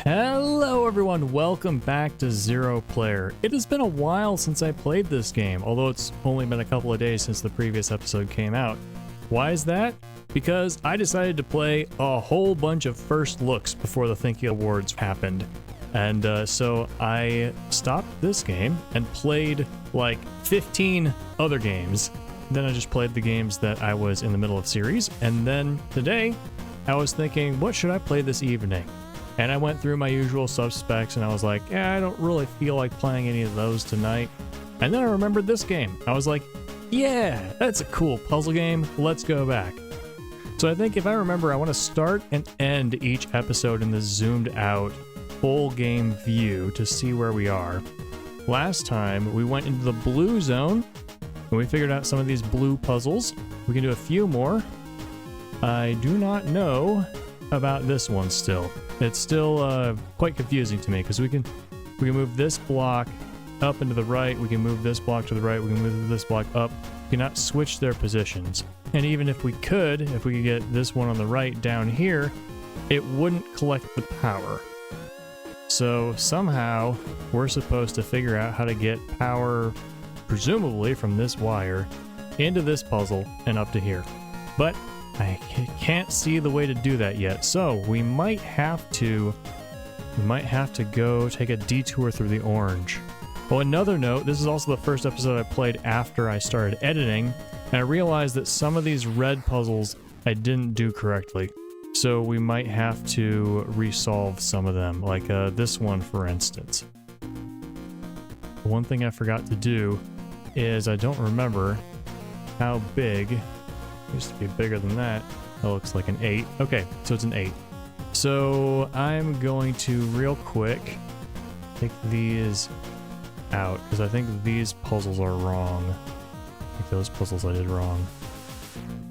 Hello everyone, welcome back to 0Player. It has been a while since I played this game, although it's only been a couple of days since the previous episode came out. Why is that? Because I decided to play a whole bunch of first looks before the Thinky Awards happened. And so I stopped this game and played like 15 other games. Then I just played the games that I was in the middle of series. And then today I was thinking, what should I play this evening? And I went through my usual suspects and I was like, yeah, I don't really feel like playing any of those tonight. And then I remembered this game. I was like, yeah, that's a cool puzzle game. Let's go back. So I think if I remember, I want to start and end each episode in this zoomed out full game view to see where we are. Last time we went into the blue zone and we figured out some of these blue puzzles. We can do a few more. I do not know about this one still. It's still quite confusing to me because we can move this block up and to the right, we can move this block to the right, we can move this block up. We cannot switch their positions. And even if we could get this one on the right down here, it wouldn't collect the power. So somehow we're supposed to figure out how to get power, presumably from this wire, into this puzzle and up to here. But I can't see the way to do that yet, so we might have to go take a detour through the orange. Well, another note, this is also the first episode I played after I started editing, and I realized that some of these red puzzles I didn't do correctly. So we might have to resolve some of them, like this one for instance. One thing I forgot to do is I don't remember how big. Used to be bigger than that. That looks like an 8. Okay, so it's an 8. So I'm going to real quick take these out because I think these puzzles are wrong. I think those puzzles I did wrong.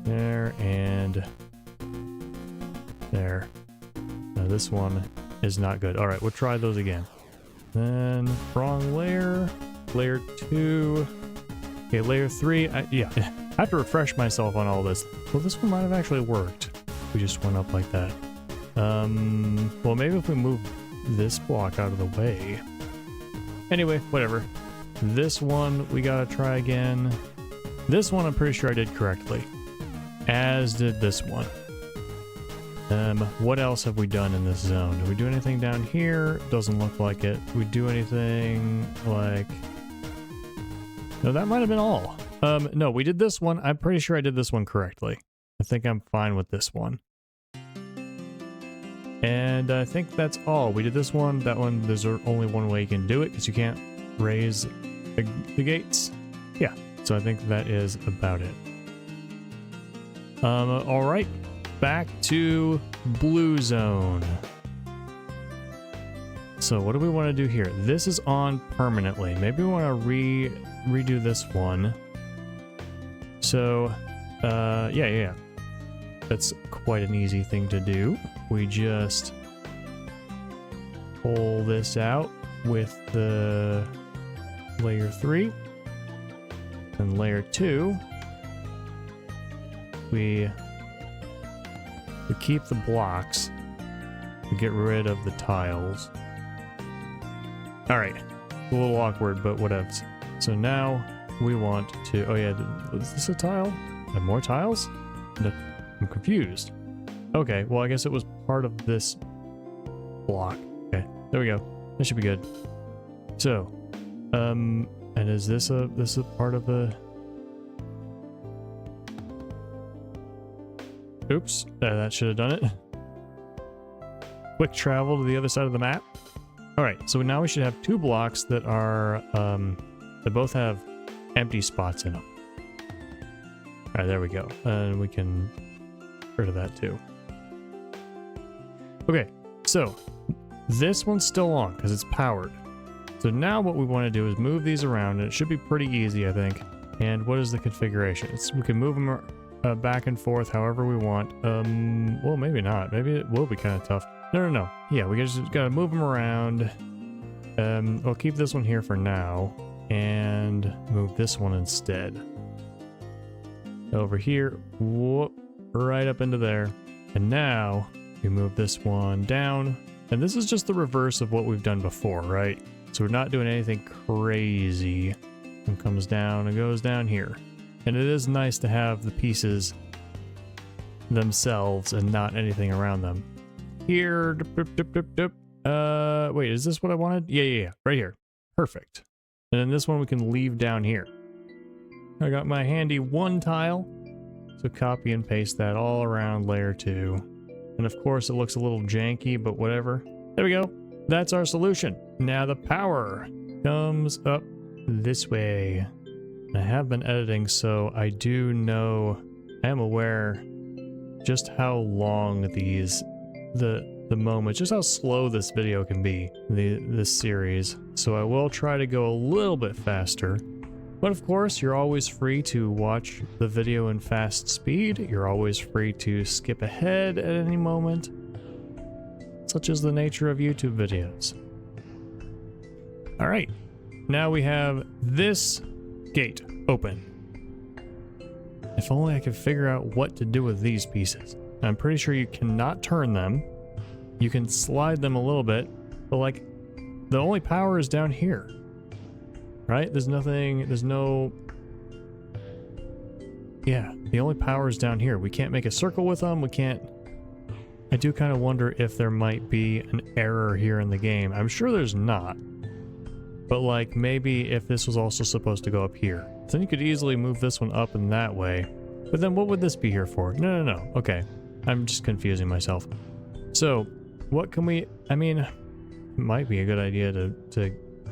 There and there. Now this one is not good. All right, we'll try those again. Then wrong layer. Layer 2. Okay, layer 3. Yeah. I have to refresh myself on all this. Well, this one might have actually worked. We just went up like that. Well, maybe if we move this block out of the way. Anyway, whatever. This one, we gotta try again. This one, I'm pretty sure I did correctly. As did this one. What else have we done in this zone? Did we do anything down here? Doesn't look like it. Did we do anything like... No, that might have been all. No, we did this one. I'm pretty sure I did this one correctly. I think I'm fine with this one. And I think that's all. We did this one, that one. There's only one way you can do it because you can't raise the gates. Yeah, so I think that is about it. All right, back to blue zone. So what do we want to do here? This is on permanently. Maybe we want to redo this one. So, yeah. That's quite an easy thing to do. We just pull this out with the layer 3 and layer 2. We keep the blocks. We get rid of the tiles. All right, a little awkward, but whatever. So now we want to, oh yeah, is this a tile? Have more tiles? No, I'm confused. Okay, well I guess it was part of this block. Okay, there we go. That should be good. So, and is this a part of the... Oops, that should have done it. Quick travel to the other side of the map. All right, so now we should have 2 blocks that are, that both have empty spots in them. All right, there we go. And we can get rid of that too. Okay, so this one's still on because it's powered. So now what we want to do is move these around, and it should be pretty easy, I think. And what is the configuration? We can move them back and forth however we want. Well, maybe not. Maybe it will be kind of tough. No. Yeah, we just gotta move them around. We'll keep this one here for now. And move this one instead. Over here. Whoop. Right up into there. And now we move this one down And this is just the reverse of what we've done before, right? So we're not doing anything crazy. It comes down and goes down here. And it is nice to have the pieces themselves and not anything around them. Here, wait, is this what I wanted? Yeah, right here. Perfect. And then this one we can leave down here. I got my handy 1 tile. So copy and paste that all around layer 2. And of course it looks a little janky, but whatever. There we go. That's our solution. Now the power comes up this way. I have been editing, so I do know, I am aware just how long the moments, just how slow this video can be, this series. So I will try to go a little bit faster. But of course, you're always free to watch the video in fast speed. You're always free to skip ahead at any moment. Such is the nature of YouTube videos. All right, now we have this gate open. If only I could figure out what to do with these pieces. I'm pretty sure you cannot turn them. You can slide them a little bit, but like the only power is down here. Right? There's no... Yeah, the only power is down here. We can't make a circle with them. We can't... I do kind of wonder if there might be an error here in the game. I'm sure there's not. But like, maybe if this was also supposed to go up here. Then you could easily move this one up in that way. But then what would this be here for? No. Okay. I'm just confusing myself. So, what can we... I mean, it might be a good idea to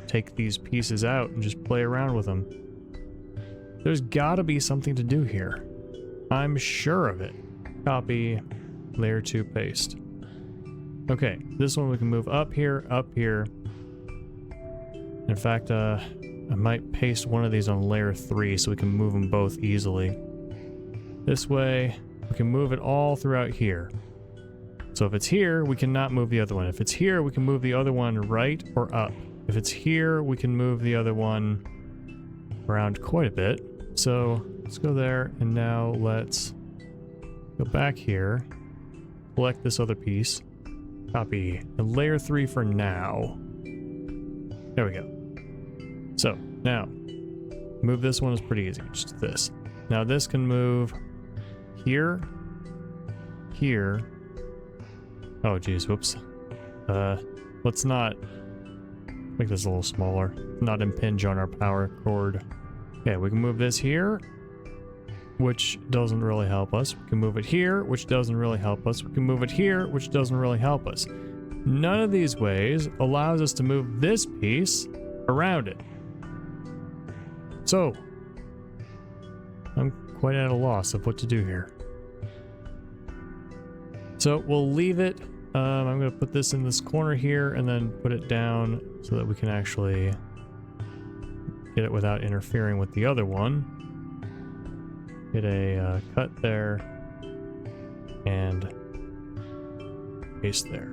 take these pieces out and just play around with them. There's gotta be something to do here. I'm sure of it. Copy, layer 2, paste. Okay, this one we can move up here, up here. In fact, I might paste one of these on layer 3 so we can move them both easily. This way, we can move it all throughout here. So if it's here, we cannot move the other one. If it's here, we can move the other one right or up. If it's here, we can move the other one around quite a bit. So let's go there, and now let's go back here, select this other piece, copy, and layer 3 for now. There we go. So now, move this one is pretty easy, just this. Now this can move here, here. Oh geez, whoops. Let's not make this a little smaller, not impinge on our power cord. Okay, we can move this here, which doesn't really help us. We can move it here, which doesn't really help us. We can move it here, which doesn't really help us. None of these ways allows us to move this piece around it. So, I'm quite at a loss of what to do here. So we'll leave it. I'm going to put this in this corner here and then put it down so that we can actually get it without interfering with the other one. Get a cut there and paste there.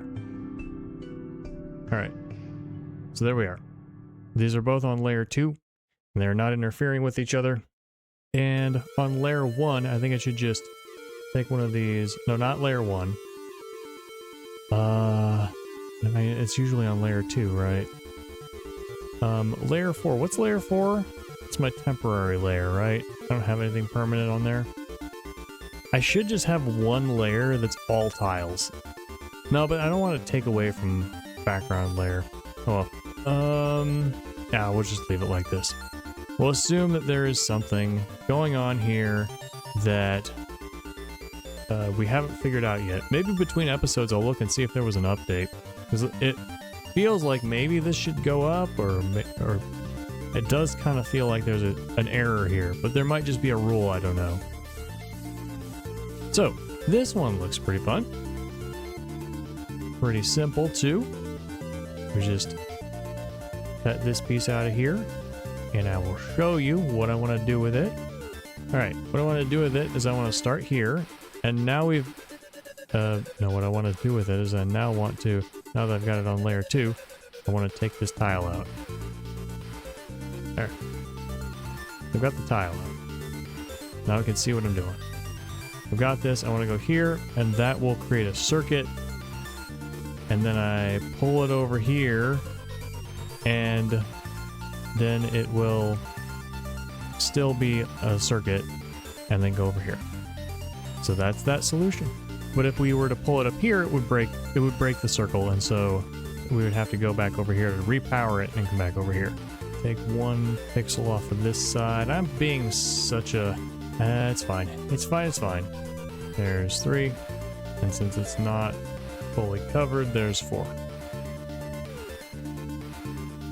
All right, so there we are. These are both on layer 2 and they're not interfering with each other. And on layer 1, I think I should just take one of these. No, not layer 1. I mean, it's usually on layer 2, right? Layer 4. What's layer 4? It's my temporary layer, right? I don't have anything permanent on there. I should just have one layer that's all tiles. No, but I don't want to take away from background layer. Oh well. Yeah, we'll just leave it like this. We'll assume that there is something going on here that we haven't figured out yet. Maybe between episodes I'll look and see if there was an update. Because it feels like maybe this should go up, or it does kind of feel like there's an error here. But there might just be a rule, I don't know. So, this one looks pretty fun. Pretty simple too. We just cut this piece out of here, and I will show you what I want to do with it. Alright, what I want to do with it is I want to start here, and now we've... no, what I want to do with it is I now want to, now that I've got it on layer 2, I want to take this tile out. There. I've got the tile out. Now I can see what I'm doing. I've got this, I want to go here, and that will create a circuit. and then I pull it over here, and then it will still be a circuit, and then go over here. So that's that solution. But if we were to pull it up here, it would break the circle, and so we would have to go back over here to repower it and come back over here. Take 1 pixel off of this side. I'm being such a... it's fine. It's fine, it's fine. There's 3. And since it's not fully covered, there's 4.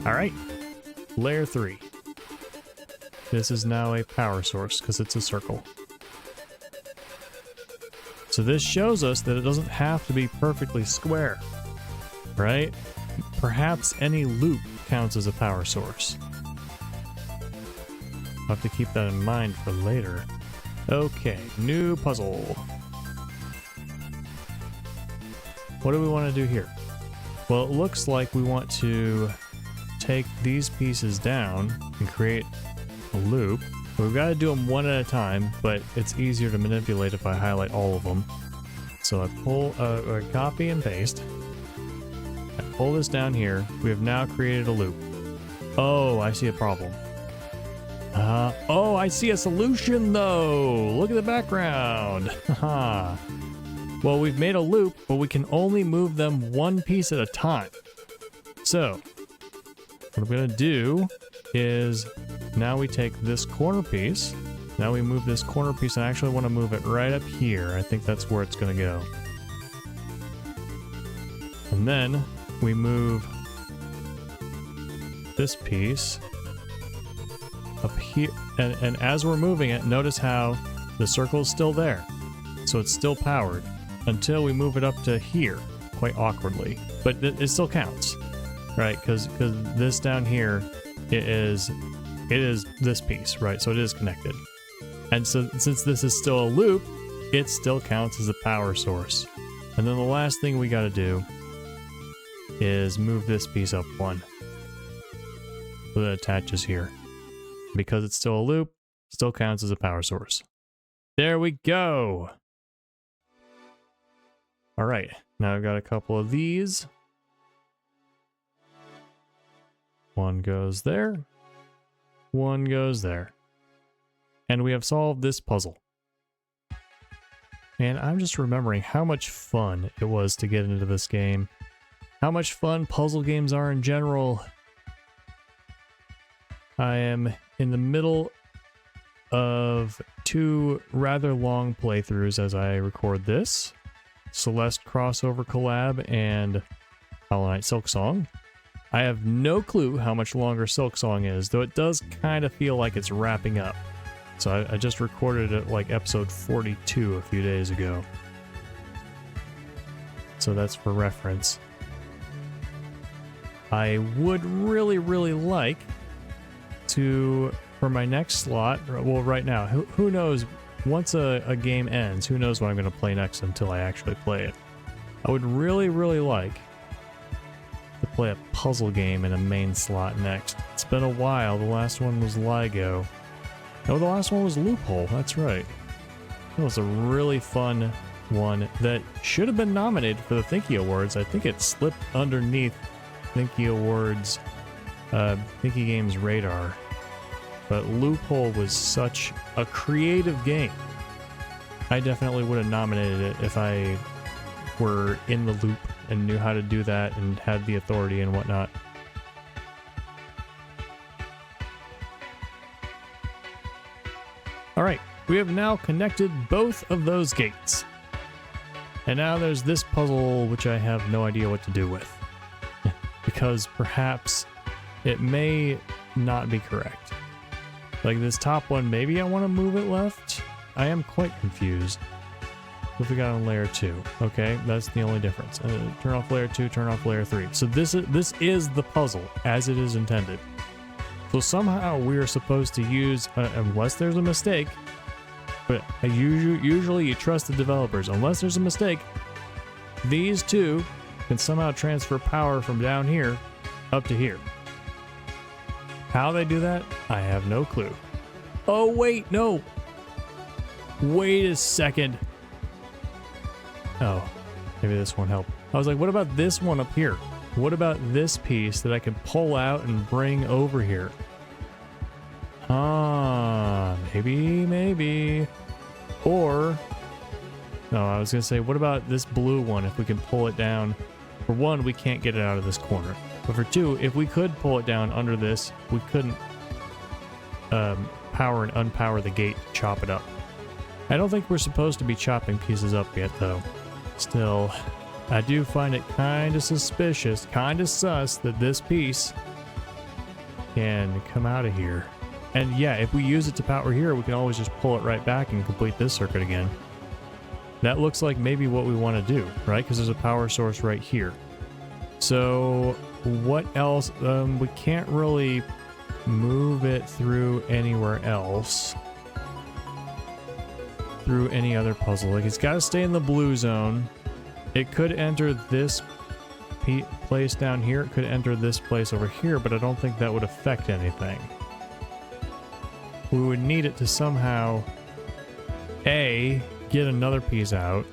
Alright. Layer 3. This is now a power source because it's a circle. So this shows us that it doesn't have to be perfectly square, right? Perhaps any loop counts as a power source. I'll have to keep that in mind for later. Okay, new puzzle. What do we want to do here? Well, it looks like we want to take these pieces down and create a loop. We've got to do them one at a time, but it's easier to manipulate if I highlight all of them. So I pull a copy and paste. I pull this down here. We have now created a loop. Oh, I see a problem. Oh, I see a solution though. Look at the background. Haha. Well, we've made a loop, but we can only move them one piece at a time. So what I'm gonna do is now we take this corner piece. Now we move this corner piece, and I actually want to move it right up here. I think that's where it's going to go. And then we move this piece up here. And as we're moving it, notice how the circle is still there. So it's still powered until we move it up to here, quite awkwardly. But it still counts, right? Because this down here is this piece, right? So it is connected. And so since this is still a loop, it still counts as a power source. And then the last thing we got to do is move this piece up 1 so that it attaches here. Because it's still a loop, still counts as a power source. There we go. All right, now I've got a couple of these. 1 goes there. 1 goes there. And we have solved this puzzle. And I'm just remembering how much fun it was to get into this game. How much fun puzzle games are in general. I am in the middle of 2 rather long playthroughs as I record this. Celeste crossover collab and Hollow Knight Silksong. I have no clue how much longer Silksong is, though it does kind of feel like it's wrapping up. So I just recorded it like episode 42 a few days ago. So that's for reference. I would really, really like to, for my next slot, well right now, who knows, once a game ends, who knows what I'm going to play next until I actually play it. I would really, really like to play a puzzle game in a main slot next. It's been a while. The last one was LIGO. No, the last one was Loophole. That's right. It was a really fun one that should have been nominated for the Thinky Awards. I think it slipped underneath Thinky Awards, Thinky Games radar. But Loophole was such a creative game. I definitely would have nominated it if I were in the loop and knew how to do that and had the authority and whatnot. Alright, we have now connected both of those gates. And now there's this puzzle which I have no idea what to do with. Because perhaps it may not be correct. Like this top one, maybe I want to move it left? I am quite confused. What we got on layer 2? Okay, that's the only difference. Turn off layer 2, turn off layer 3. So this is the puzzle as it is intended. So somehow we are supposed to use, unless there's a mistake, but usually you trust the developers. Unless there's a mistake, these two can somehow transfer power from down here up to here. How they do that, I have no clue. Oh wait, no! Wait a second. Oh, maybe this won't help. I was like, what about this one up here? What about this piece that I can pull out and bring over here? Maybe. Or, no, I was gonna say, what about this blue one if we can pull it down? For one, we can't get it out of this corner. But for two, if we could pull it down under this, we couldn't power and unpower the gate to chop it up. I don't think we're supposed to be chopping pieces up yet, though. Still, I do find it kind of suspicious, kind of sus that this piece can come out of here. And yeah, if we use it to power here, we can always just pull it right back and complete this circuit again. That looks like maybe what we want to do, right? Because there's a power source right here. So what else? We can't really move it through anywhere else. Through any other puzzle. Like, it's got to stay in the blue zone. It could enter this place down here. It could enter this place over here, but I don't think that would affect anything. We would need it to somehow A, get another piece out,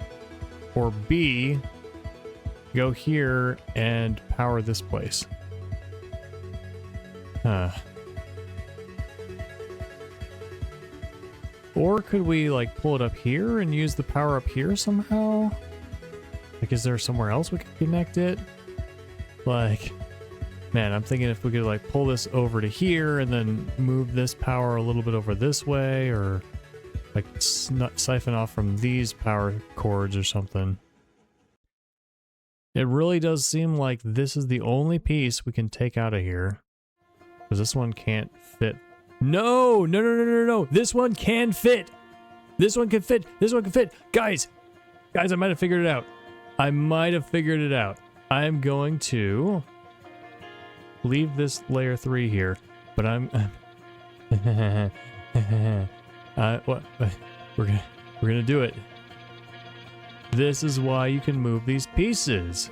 or B, go here and power this place. Or could we like pull it up here and use the power up here somehow? Like, is there somewhere else we could connect it? Like, man, I'm thinking if we could like pull this over to here and then move this power a little bit over this way, or like siphon off from these power cords or something. It really does seem like this is the only piece we can take out of here. Because this one can't fit. No! This one can fit! This one can fit! This one can fit! Guys, I might have figured it out. I'm going to leave this layer 3 here, but we're gonna do it. This is why you can move these pieces.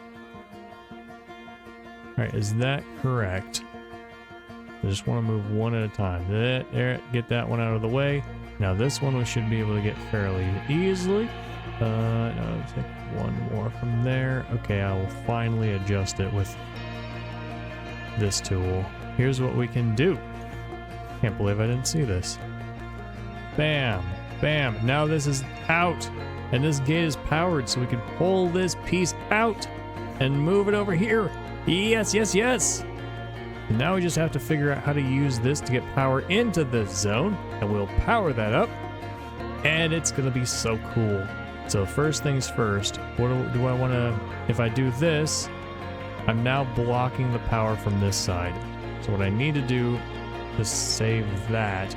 Alright, is that correct? I just want to move one at a time. There, get that one out of the way. Now this one we should be able to get fairly easily. No, take one more from there. Okay, I will finally adjust it with this tool. Here's what we can do. Can't believe I didn't see this. Bam, bam. Now this is out, and this gate is powered, so we can pull this piece out and move it over here. Yes. And now we just have to figure out how to use this to get power into this zone, and we'll power that up, and it's gonna be so cool. So first things first, what do I want to, if I do this, I'm now blocking the power from this side. So what I need to do to save that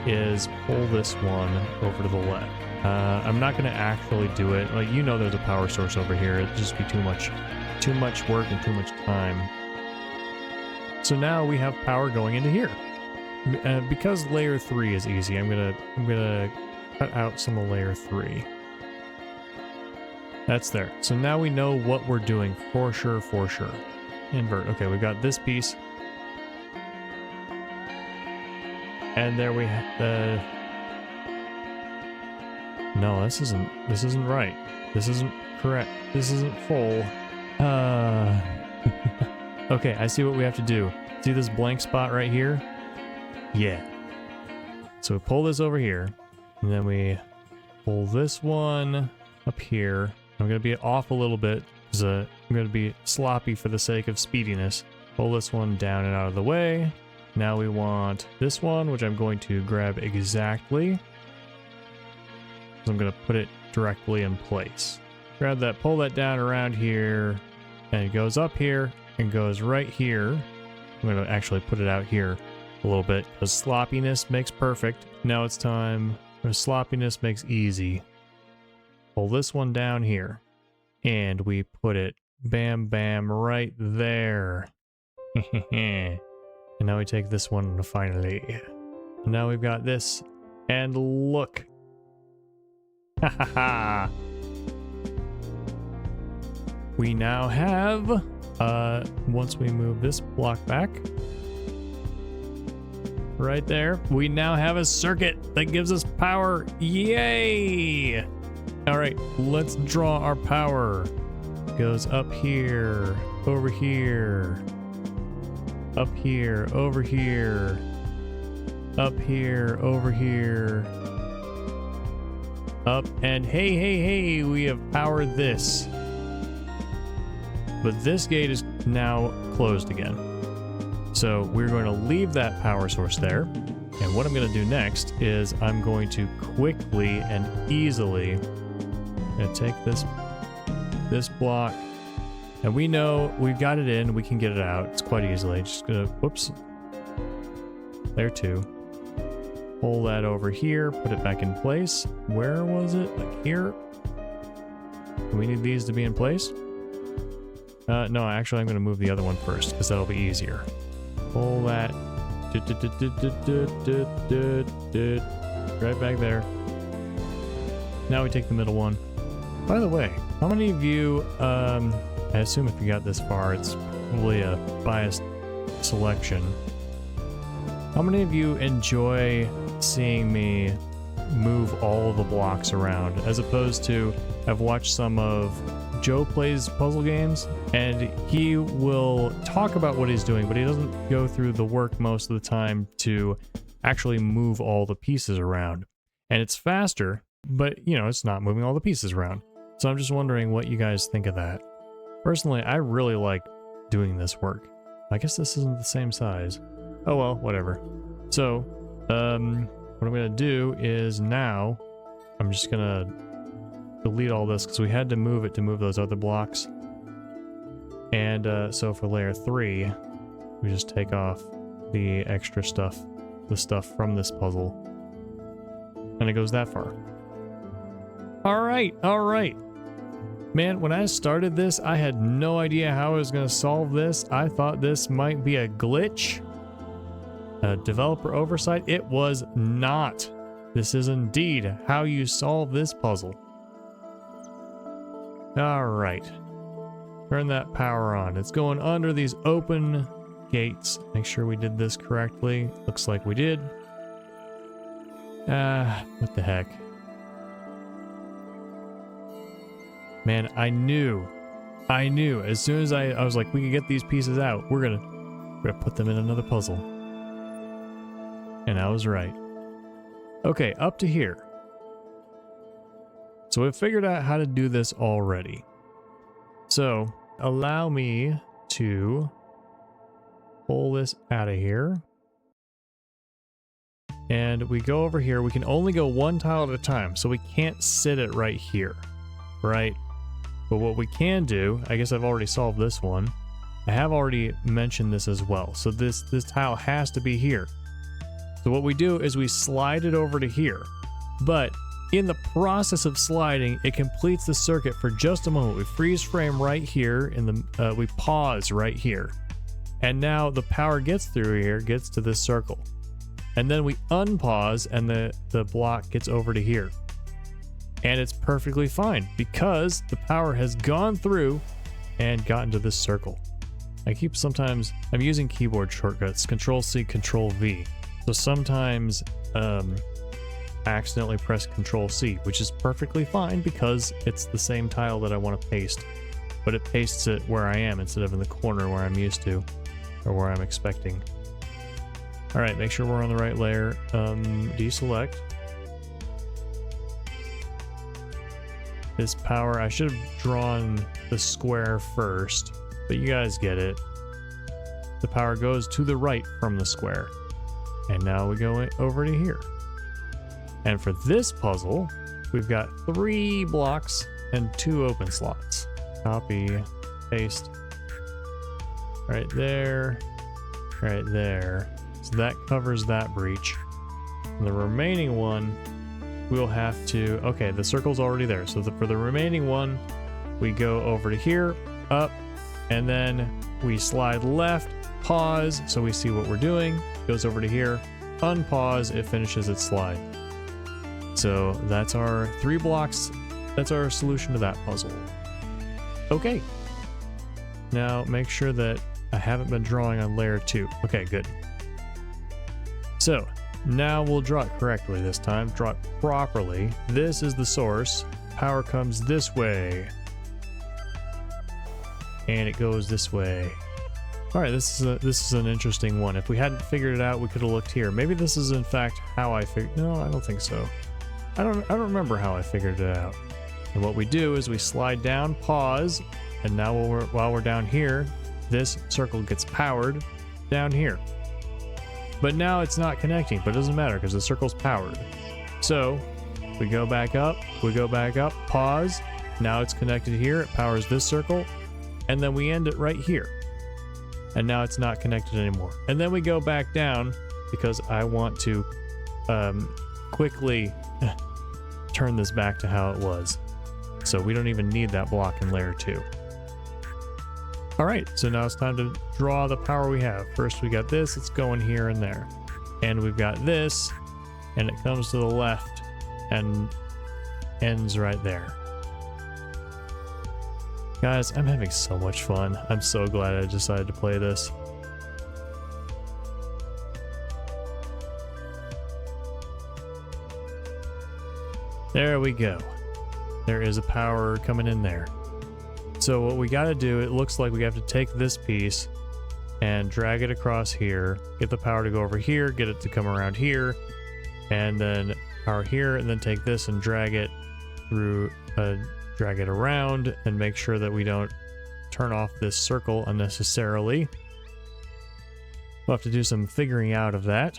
is pull this one over to the left. I'm not going to actually do it. Like, you know, there's a power source over here. It'd just be too much work and too much time. So now we have power going into here. Because layer 3 is easy, I'm gonna cut out some of layer 3. That's there. So now we know what we're doing for sure. Invert. Okay, we've got this piece. And there we have no, this isn't right. This isn't correct. This isn't full. Okay, I see what we have to do. See this blank spot right here? Yeah. So we pull this over here, and then we pull this one up here. I'm going to be off a little bit because I'm going to be sloppy for the sake of speediness. Pull this one down and out of the way. Now we want this one, which I'm going to grab exactly. So I'm going to put it directly in place. Grab that, pull that down around here, and it goes up here and goes right here. I'm going to actually put it out here a little bit because sloppiness makes perfect. Now it's time, or sloppiness makes easy. Pull this one down here, and we put it bam bam right there. And now we take this one finally. And now we've got this, and look. Ha ha ha. We now have, once we move this block back, right there, we now have a circuit that gives us power. Yay! All right, let's draw our power. goes up here, over here, up here, over here, up here, over here, up, and hey, we have powered this. But this gate is now closed again. So we're going to leave that power source there. And what I'm going to do next is I'm going to quickly and easily take this block, and we know we've got it in, we can get it out. It's quite easily. Just gonna, whoops. There too. Pull that over here, put it back in place. Where was it? Like here? We need these to be in place. No, actually I'm gonna move the other one first because that'll be easier. Pull that right back there. Now we take the middle one. By the way, how many of you, I assume if you got this far, it's probably a biased selection. How many of you enjoy seeing me move all the blocks around, as opposed to, I've watched some of Joe Plays puzzle games, and he will talk about what he's doing, but he doesn't go through the work most of the time to actually move all the pieces around. And it's faster, but, you know, it's not moving all the pieces around. So I'm just wondering what you guys think of that. Personally, I really like doing this work. I guess this isn't the same size. Oh well, whatever. So, what I'm gonna do is now, I'm just gonna delete all this because we had to move it to move those other blocks. And so for layer 3, we just take off the extra stuff, the stuff from this puzzle. And it goes that far. All right. Man, when I started this, I had no idea how I was going to solve this. I thought this might be a glitch, a developer oversight. It was not. This is indeed how you solve this puzzle. All right. Turn that power on. It's going under these open gates. Make sure we did this correctly. Looks like we did. What the heck? Man, I knew. As soon as I was like, we can get these pieces out. We're gonna put them in another puzzle. And I was right. Okay, up to here. So we've figured out how to do this already. So allow me to pull this out of here. And we go over here. We can only go one tile at a time, so we can't sit it right here, right? But what we can do, I guess I've already solved this one. I have already mentioned this as well. So this tile has to be here. So what we do is we slide it over to here. But in the process of sliding, it completes the circuit for just a moment. We freeze frame right here, and we pause right here. And now the power gets through here, gets to this circle. And then we unpause, and the block gets over to here. And it's perfectly fine because the power has gone through and gotten to this circle. I'm using keyboard shortcuts, Control-C, Control-V. So sometimes I accidentally press Control-C, which is perfectly fine because it's the same tile that I want to paste. But it pastes it where I am instead of in the corner where I'm used to, or where I'm expecting. All right, make sure we're on the right layer. Deselect. This power, I should have drawn the square first, but you guys get it. The power goes to the right from the square. And now we go over to here. And for this puzzle, we've got 3 blocks and 2 open slots. Copy, paste. Right there, right there. So that covers that breach. And the remaining one, we'll have to, okay, the circle's already there. So for the remaining one, we go over to here, up, and then we slide left, pause, so we see what we're doing, goes over to here, unpause, it finishes its slide. So that's our 3 blocks, that's our solution to that puzzle. Okay. Now make sure that I haven't been drawing on layer 2. Okay, good. So now we'll draw it correctly this time, draw it properly. This is the source. Power comes this way. and it goes this way. All right, this is an interesting one. If we hadn't figured it out, we could have looked here. Maybe this is in fact how I figured. No, I don't think so. I don't remember how I figured it out. And what we do is we slide down, pause, and now while we're down here, this circle gets powered down here. But now it's not connecting, but it doesn't matter because the circle's powered. So we go back up, pause. Now it's connected here. It powers this circle, and then we end it right here. And now it's not connected anymore. And then we go back down because I want to quickly turn this back to how it was. So we don't even need that block in layer 2. All right, so now it's time to draw the power we have. First we got this, it's going here and there. And we've got this, and it comes to the left and ends right there. Guys, I'm having so much fun. I'm so glad I decided to play this. There we go. There is a power coming in there. So what we got to do, it looks like we have to take this piece and drag it across here, get the power to go over here, get it to come around here, and then power here, and then take this and drag it through, drag it around, and make sure that we don't turn off this circle unnecessarily. We'll have to do some figuring out of that.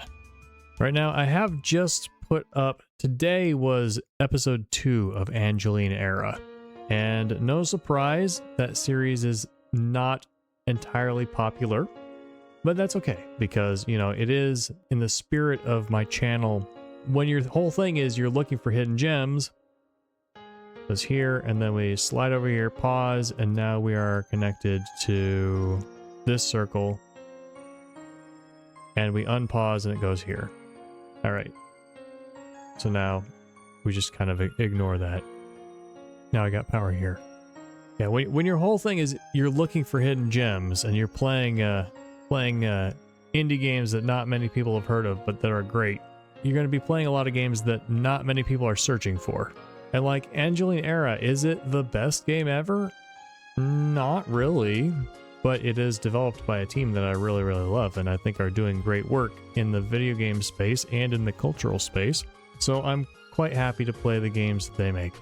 Right now, I have just put up, today was episode 2 of Angeline Era. And no surprise, that series is not entirely popular. But that's okay, because, you know, it is in the spirit of my channel. When your whole thing is you're looking for hidden gems, it's here, and then we slide over here, pause, and now we are connected to this circle. And we unpause and it goes here. All right. So now we just kind of ignore that. Now I got power here. Yeah, when your whole thing is you're looking for hidden gems and you're playing indie games that not many people have heard of but that are great, you're going to be playing a lot of games that not many people are searching for. And like Angeline Era, is it the best game ever? Not really, but it is developed by a team that I really, really love and I think are doing great work in the video game space and in the cultural space. So I'm quite happy to play the games that they make.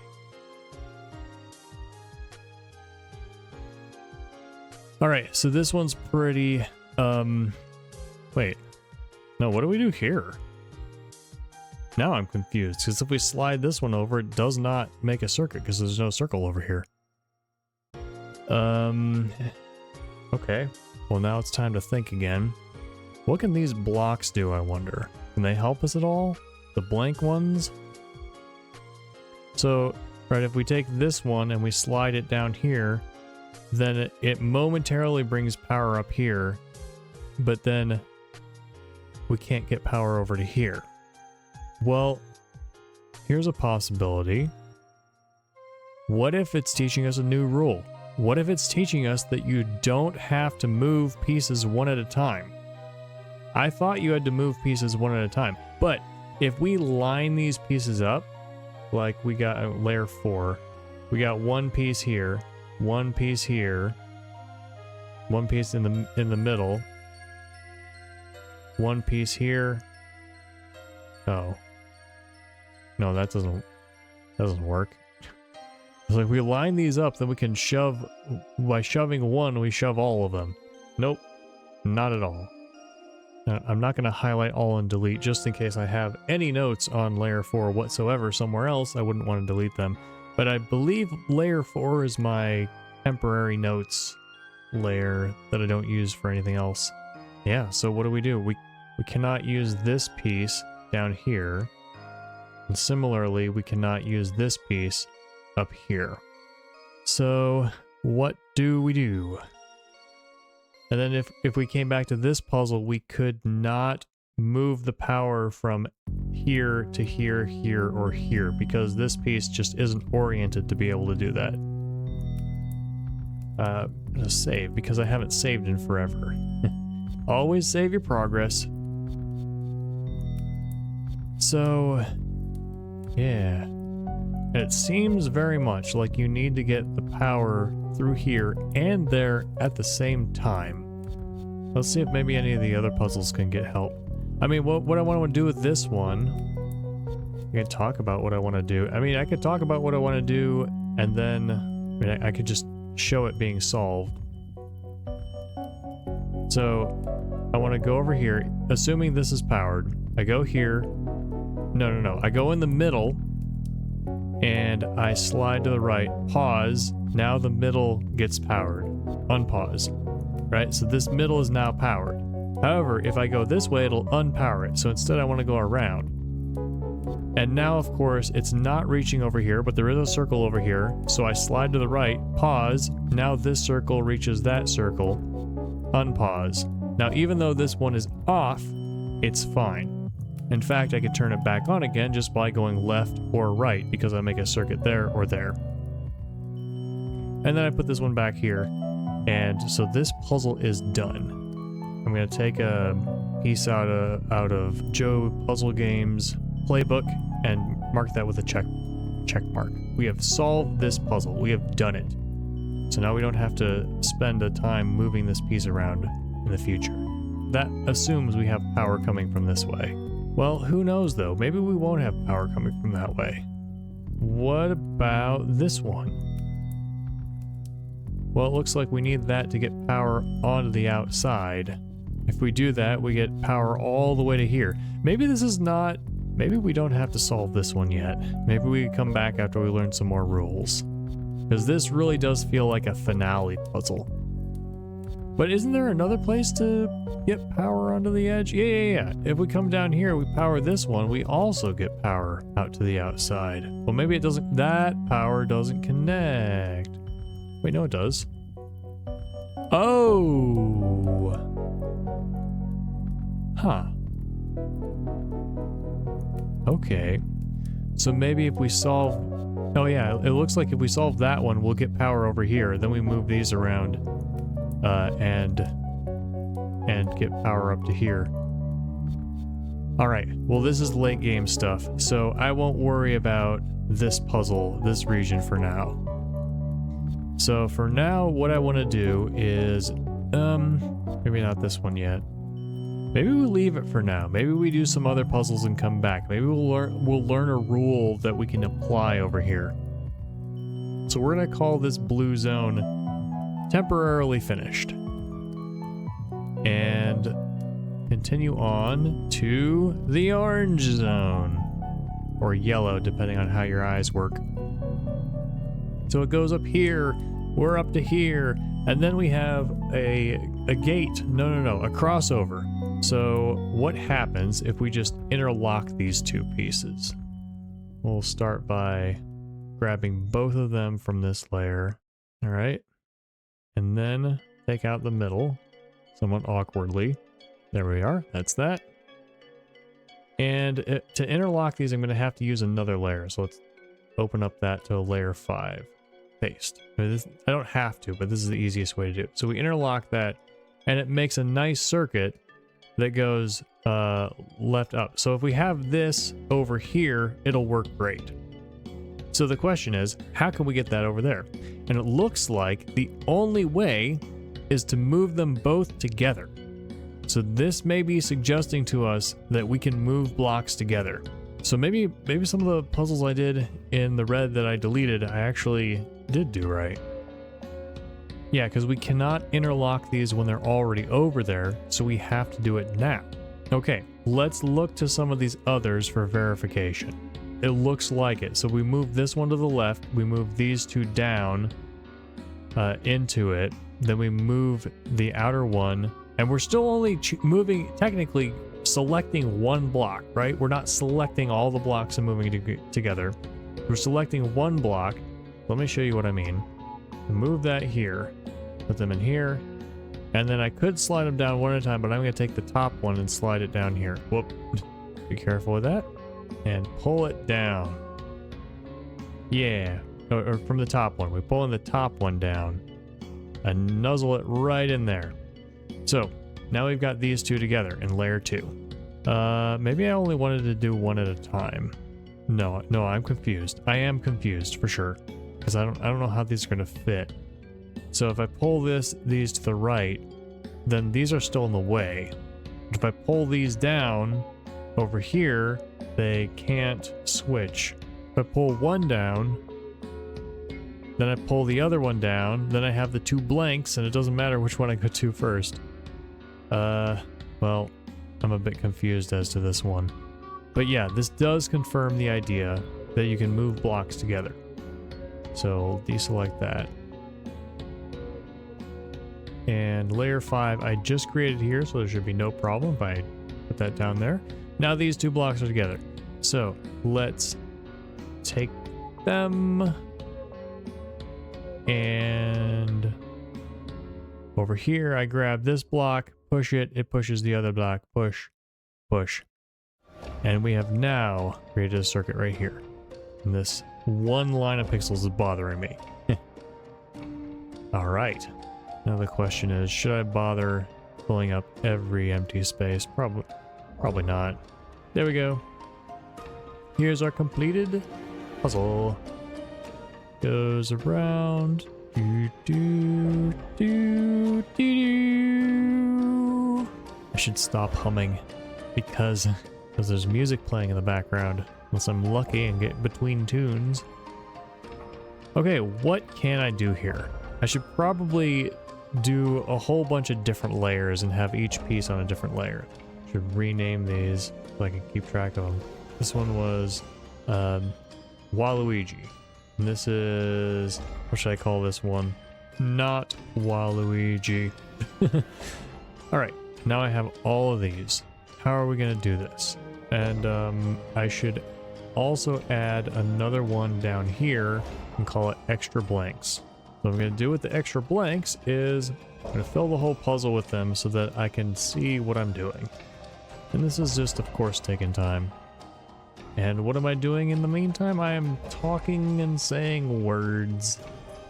All right, so this one's pretty, wait, no, what do we do here? Now I'm confused, because if we slide this one over, it does not make a circuit, because there's no circle over here. Okay, well now it's time to think again. What can these blocks do, I wonder? Can they help us at all? The blank ones? So, right, if we take this one and we slide it down here, then it momentarily brings power up here, but then we can't get power over to here. Well, here's a possibility. What if it's teaching us a new rule? What if it's teaching us that you don't have to move pieces one at a time? I thought you had to move pieces one at a time, but if we line these pieces up, like we got layer 4, we got one piece here, one piece here, one piece in the middle, one piece here. Oh. No, that doesn't work. It's like we line these up, then we can shove, by shoving one, we shove all of them. Nope, not at all. Now, I'm not going to highlight all and delete just in case I have any notes on layer 4 whatsoever somewhere else. I wouldn't want to delete them. But I believe layer 4 is my temporary notes layer that I don't use for anything else. Yeah, so what do? We cannot use this piece down here. And similarly, we cannot use this piece up here. So what do we do? And then if we came back to this puzzle, we could not move the power from here to here, here, or here, because this piece just isn't oriented to be able to do that. I'm gonna save, because I haven't saved in forever. Always save your progress. So, yeah. It seems very much like you need to get the power through here and there at the same time. Let's see if maybe any of the other puzzles can get help. I mean, what I want to do with this one, I can talk about what I want to do. I mean, I could talk about what I want to do, and then I could just show it being solved. So I want to go over here, assuming this is powered. I go here. No. I go in the middle, and I slide to the right. Pause. Now the middle gets powered. Unpause. Right? So this middle is now powered. However, if I go this way, it'll unpower it. So instead, I want to go around. And now, of course, it's not reaching over here, but there is a circle over here. So I slide to the right, pause. Now this circle reaches that circle. Unpause. Now, even though this one is off, it's fine. In fact, I could turn it back on again just by going left or right, because I make a circuit there or there. And then I put this one back here. And so this puzzle is done. I'm going to take a piece out of Joe Puzzle Games playbook and mark that with a check mark. We have solved this puzzle. We have done it. So now we don't have to spend a time moving this piece around in the future. That assumes we have power coming from this way. Well, who knows though? Maybe we won't have power coming from that way. What about this one? Well, it looks like we need that to get power onto the outside. If we do that, we get power all the way to here. Maybe this is not... Maybe we don't have to solve this one yet. Maybe we come back after we learn some more rules. Because this really does feel like a finale puzzle. But isn't there another place to get power onto the edge? Yeah. If we come down here, we power this one, we also get power out to the outside. Well, maybe it doesn't... That power doesn't connect. Wait, no, it does. Oh! Huh. Okay. So maybe if we solve... Oh yeah, it looks like if we solve that one, we'll get power over here. Then we move these around and get power up to here. Alright, well this is late game stuff, so I won't worry about this puzzle, this region for now. So for now, what I want to do is, maybe not this one yet. Maybe we leave it for now. Maybe we do some other puzzles and come back. Maybe we'll learn a rule that we can apply over here. So we're gonna call this blue zone temporarily finished. And continue on to the orange zone. Or yellow, depending on how your eyes work. So it goes up here, we're up to here, and then we have a gate. No, a crossover. So what happens if we just interlock these two pieces? We'll start by grabbing both of them from this layer. All right. And then take out the middle somewhat awkwardly. There we are. That's that. And to interlock these, I'm going to have to use another layer. So let's open up that to a layer 5. Paste. I don't have to, but this is the easiest way to do it. So we interlock that, and it makes a nice circuit that goes left up. So if we have this over here, it'll work great. So the question is, how can we get that over there? And it looks like the only way is to move them both together. So this may be suggesting to us that we can move blocks together. So maybe some of the puzzles I did in the red that I deleted, I actually did do right. Yeah, because we cannot interlock these when they're already over there, so we have to do it now. Okay, let's look to some of these others for verification. It looks like it. So we move this one to the left, we move these two down into it, then we move the outer one, and we're still only moving, technically selecting one block, right? We're not selecting all the blocks and moving together. We're selecting one block. Let me show you what I mean. Move that here, put them in here, and then I could slide them down one at a time, but I'm going to take the top one and slide it down here. Whoop. Be careful with that. And pull it down. Yeah. Or from the top one. We pull in the top one down and nuzzle it right in there. So now we've got these two together in layer 2. Maybe I only wanted to do one at a time. No, I'm confused. I am confused for sure, because I don't know how these are going to fit. So if I pull these to the right, then these are still in the way. If I pull these down over here, they can't switch. If I pull one down, then I pull the other one down, then I have the two blanks, and it doesn't matter which one I go to first. Well, I'm a bit confused as to this one. But yeah, this does confirm the idea that you can move blocks together. So deselect that. And layer 5 I just created here, so there should be no problem if I put that down there. Now these two blocks are together. So let's take them, and over here I grab this block, push it, it pushes the other block, push, push. And we have now created a circuit right here. And this one line of pixels is bothering me. All right. Now the question is, should I bother filling up every empty space? Probably not. There we go. Here's our completed puzzle. Goes around. Do, do, do, do, do. I should stop humming because there's music playing in the background. Unless I'm lucky and get between tunes. Okay, what can I do here? I should probably do a whole bunch of different layers and have each piece on a different layer. Should rename these so I can keep track of them. This one was Waluigi. And this is, what should I call this one? Not Waluigi. Alright, now I have all of these. How are we going to do this? And I should also add another one down here and call it extra blanks. What I'm going to do with the extra blanks is I'm going to fill the whole puzzle with them so that I can see what I'm doing. And this is just, of course, taking time. And what am I doing in the meantime? I am talking and saying words.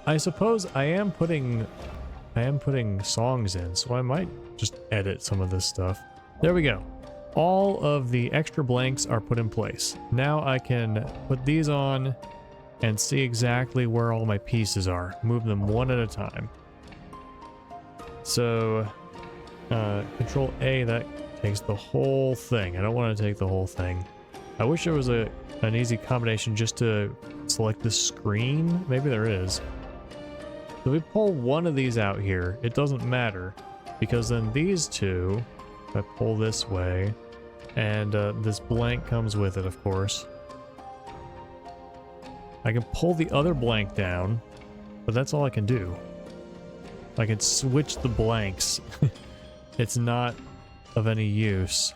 I suppose I am putting songs in, so I might just edit some of this stuff. There we go. All of the extra blanks are put in place. Now I can put these on and see exactly where all my pieces are. Move them one at a time. So, Control A, that takes the whole thing. I don't want to take the whole thing. I wish there was an easy combination just to select the screen. Maybe there is. So if we pull one of these out here, it doesn't matter, because then these two, if I pull this way, and this blank comes with it, of course. I can pull the other blank down, but that's all I can do. I can switch the blanks. It's not of any use.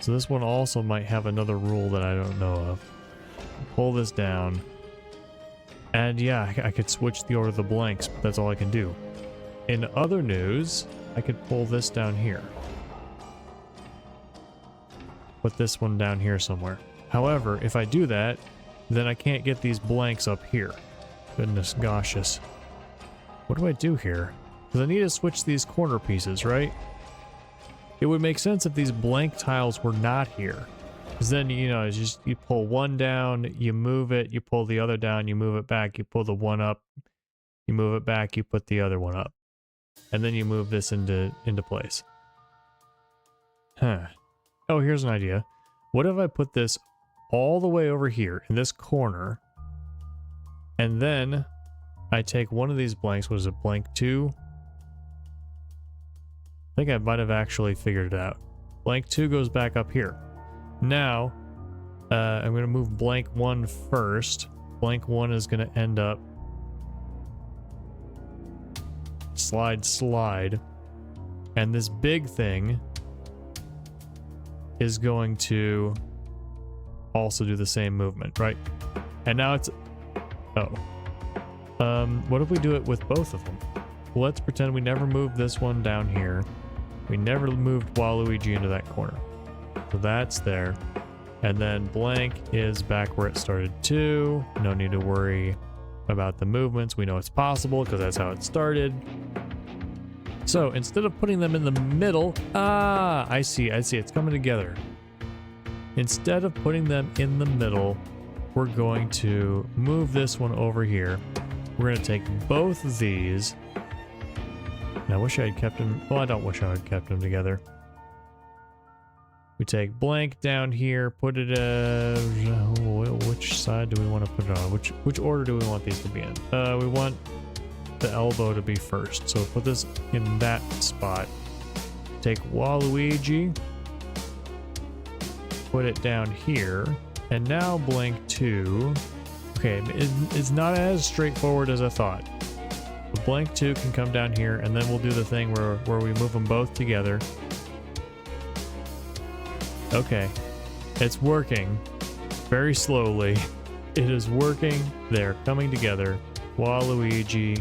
So this one also might have another rule that I don't know of. Pull this down. And yeah, I could switch the order of the blanks, but that's all I can do. In other news, I could pull this down here. Put this one down here somewhere. However, if I do that, then I can't get these blanks up here. Goodness gracious. What do I do here? Because I need to switch these corner pieces, right? It would make sense if these blank tiles were not here. Because then, you know, it's just you pull one down, you move it, you pull the other down, you move it back, you pull the one up, you move it back, you put the other one up. And then you move this into place. Huh. Oh, here's an idea. What if I put this all the way over here in this corner, and then I take one of these blanks, what is it, blank 2? I think I might have actually figured it out. Blank 2 goes back up here. Now, I'm going to move blank 1 first. Blank 1 is going to end up slide. And this big thing is going to also do the same movement, right? And now it's... Oh. What if we do it with both of them? Well, let's pretend we never moved this one down here. We never moved Waluigi into that corner. So that's there. And then blank is back where it started too. No need to worry about the movements. We know it's possible because that's how it started. So instead of putting them in the middle, I see, it's coming together. Instead of putting them in the middle, we're going to move this one over here. we're gonna take both of these. And I wish I had kept them. Well, I don't wish I had kept them together. We take blank down here, put it which side do we want to put it on? Which order do we want these to be in? We want the elbow to be first. So put this in that spot. Take Waluigi, put it down here, and now blank 2. Okay, it's not as straightforward as I thought. But blank 2 can come down here, and then we'll do the thing where we move them both together. Okay, it's working very slowly. It is working. They're coming together. Waluigi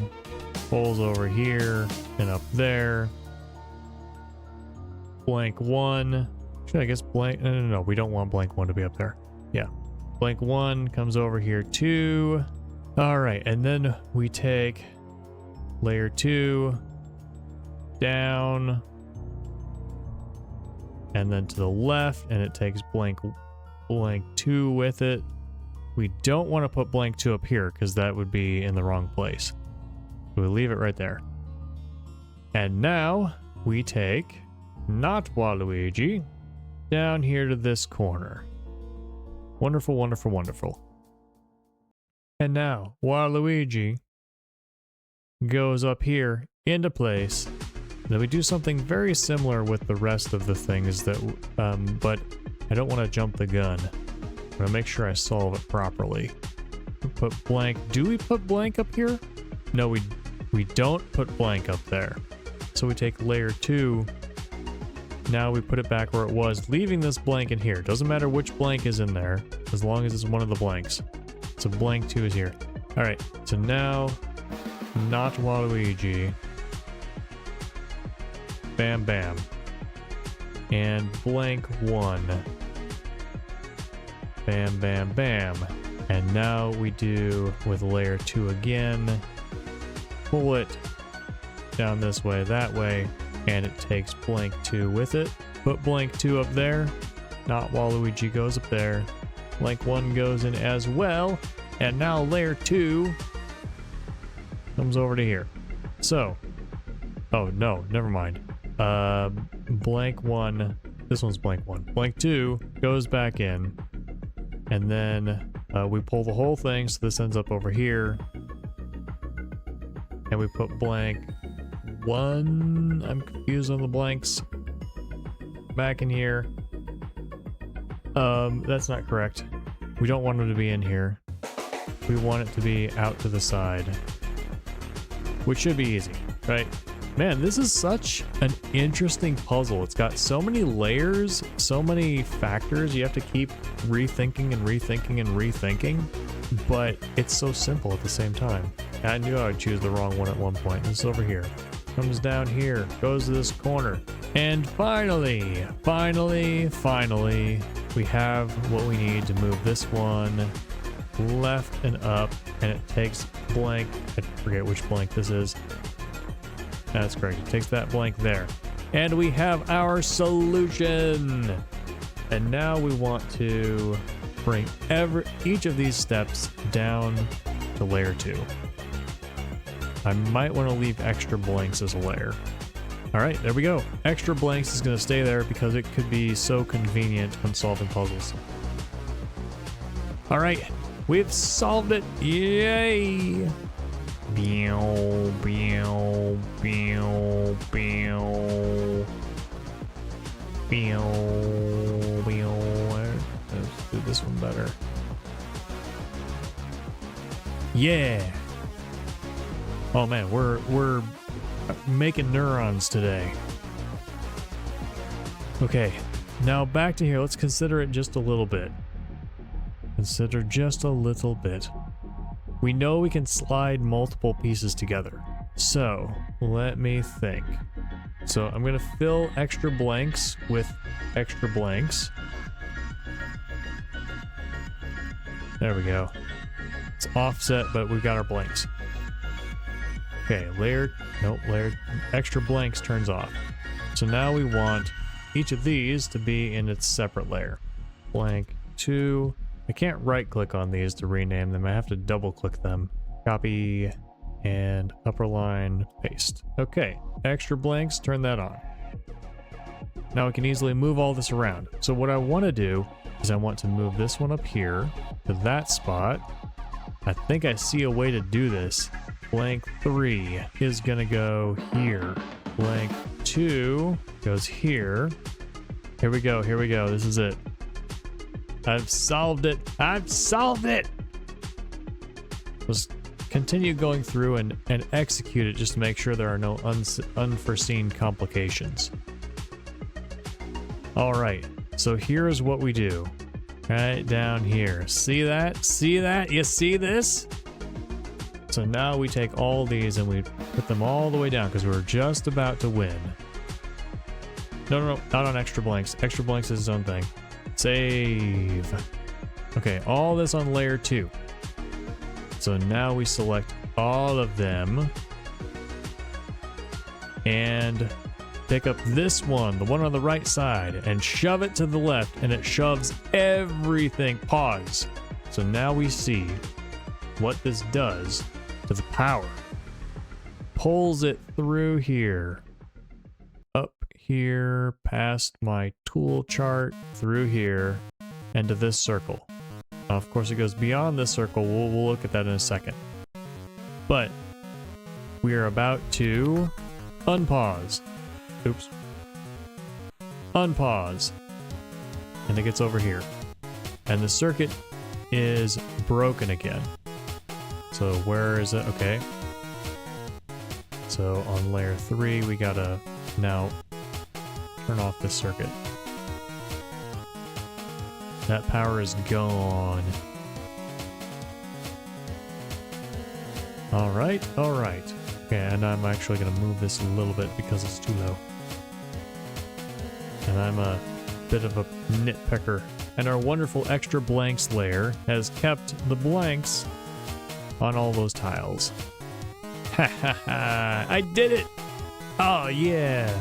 pulls over here and up there. Blank 1. Should I guess blank? No, we don't want blank 1 to be up there. Yeah. Blank 1 comes over here too. All right, and then we take layer 2 down. And then to the left, and it takes blank 2 with it. We don't want to put blank 2 up here because that would be in the wrong place. So we leave it right there. And now we take not Waluigi down here to this corner. Wonderful, wonderful, wonderful. And now Waluigi goes up here into place. Then we do something very similar with the rest of the things that, but I don't want to jump the gun. I'm gonna make sure I solve it properly. We put blank. Do we put blank up here? No, we don't put blank up there. So we take layer 2. Now we put it back where it was, leaving this blank in here. Doesn't matter which blank is in there, as long as it's one of the blanks. So blank 2 is here. All right. So now, not Waluigi. Bam, bam. And blank 1. Bam, bam, bam. And now we do with layer 2 again. Pull it down this way, that way, and it takes blank 2 with it. Put blank 2 up there. Not Waluigi goes up there. Blank 1 goes in as well. And now layer 2 comes over to here. So, oh no, never mind. Blank 1, this one's blank 1. Blank 2 goes back in, and then we pull the whole thing, so this ends up over here, and we put blank 1, I'm confused on the blanks, back in here. That's not correct. We don't want them to be in here. We want it to be out to the side, which should be easy, right? Man, this is such an interesting puzzle. It's got so many layers, so many factors. You have to keep rethinking and rethinking and rethinking, but it's so simple at the same time. I knew I would choose the wrong one at one point. This is over here. Comes down here, goes to this corner. And finally, we have what we need to move this one left and up, and it takes blank. I forget which blank this is. That's correct. It takes that blank there. And we have our solution. And now we want to bring each of these steps down to layer 2. I might want to leave extra blanks as a layer. All right, there we go. Extra blanks is going to stay there because it could be so convenient when solving puzzles. All right, we've solved it. Yay! Let's do this one better. Yeah. Oh man, we're making neurons today. Okay, now back to here. Let's consider it just a little bit. Consider just a little bit. We know we can slide multiple pieces together. So let me think. So I'm gonna fill extra blanks with extra blanks. There we go. It's offset, but we've got our blanks. Okay, layered, extra blanks turns off. So now we want each of these to be in its separate layer. Blank 2. I can't right click on these to rename them. I have to double click them. Copy and upper line paste. Okay, extra blanks, turn that on. Now I can easily move all this around. So what I want to do is I want to move this one up here to that spot. I think I see a way to do this. Blank 3 is gonna go here. Blank 2 goes here. Here we go, this is it. I've solved it, I've solved it! Let's continue going through and execute it just to make sure there are no unforeseen complications. All right, so here's what we do. Right down here. See that? See that? You see this? So now we take all these and we put them all the way down because we're just about to win. No, not on extra blanks. Extra blanks is its own thing. Save. Okay, all this on layer 2. So now we select all of them and pick up this one, the one on the right side, and shove it to the left, and it shoves everything. Pause. So now we see what this does to the power. Pulls it through here, up here, past my tool chart, through here, and to this circle. Now, of course, it goes beyond this circle. We'll look at that in a second. But we are about to unpause. Oops. Unpause. And it gets over here. And the circuit is broken again. So where is it? Okay. So on layer 3, we gotta now turn off this circuit. That power is gone. All right. Okay, and I'm actually gonna move this a little bit because it's too low. And I'm a bit of a nitpicker. And our wonderful extra blanks layer has kept the blanks on all those tiles. Ha ha ha! I did it! Oh yeah!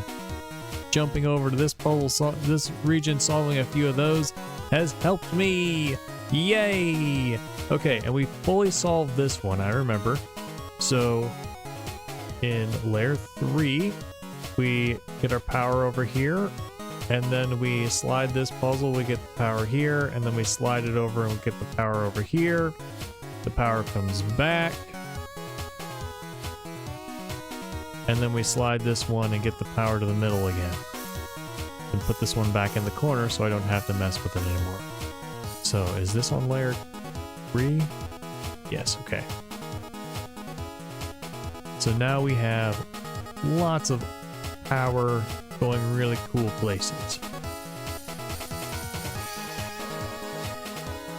Jumping over to this puzzle, this region, solving a few of those has helped me! Yay! Okay, and we fully solved this one, I remember. So in layer 3, we get our power over here, and then we slide this puzzle, we get the power here, and then we slide it over and we get the power over here. The power comes back. And then we slide this one and get the power to the middle again. And put this one back in the corner so I don't have to mess with it anymore. So is this on layer 3? Yes, okay. So now we have lots of power going really cool places.